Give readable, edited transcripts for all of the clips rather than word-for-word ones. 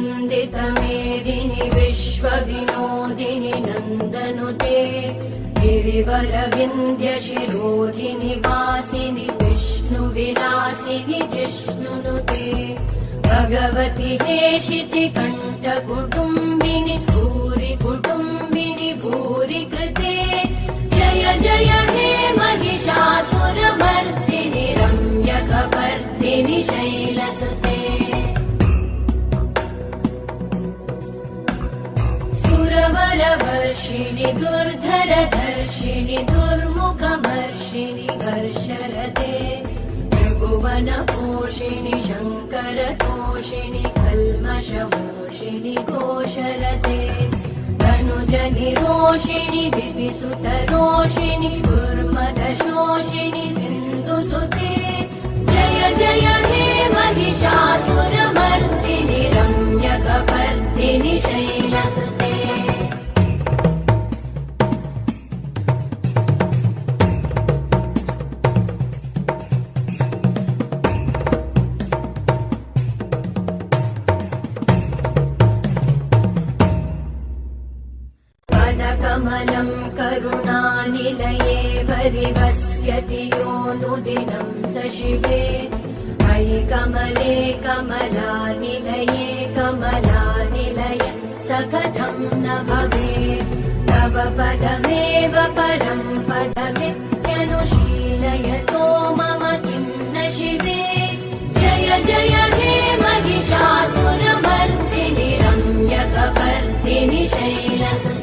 वन्दितमेदिनि विश्वविनोदिनि नन्दनुते गिरिवरविन्ध्यशिरोधिनि वासिनि विष्णुविलासिनि जिष्णुनुते भगवति हेशिति कण्ठकुटुम्बिनि भूरि कुटुम्बिनि भूरि कृते जय जय हे महिषासुरमर्दिनि रम्यकपर्दिनि शैलसुते सुरवरवर्षिणि दुर्धरधर्षिणि दुर्मुखमर्षिणि हर्षरते त्रिभुवनपोषिणि शङ्करतोषिणि कल्मषमोषिणि घोषरते धनुजनिरोषिणि दिविसुतरोषिणि दुर्मदशोषिणि सिन्धुसुते जय जय हे महिषासुरमर्दिनि रम्यकपर्दिनि शैलसुते कमलं करुणानिलये परिवस्यति योऽनुदिनं स शिवे मयि कमले कमलानिलये कमलानिलय स कथं न भवेत् तव पदमेव परं पदमित्यनुशीलयतो मम किं न शिवे जय जय हे महिषासुरमर्दिनि रम्यकपर्दिनि शैलसुते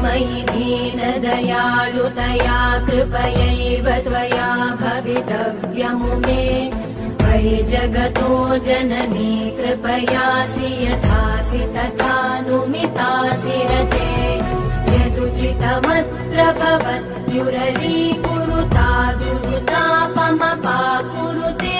मयि दीनदयालुतया कृपयैव त्वया भवितव्यमुमे मयि जगतो जननी कृपयासि यथासि तथानुमितासि रते यदुचितमत्र भवत्युररीकुरुता दुरुतापमपाकुरुते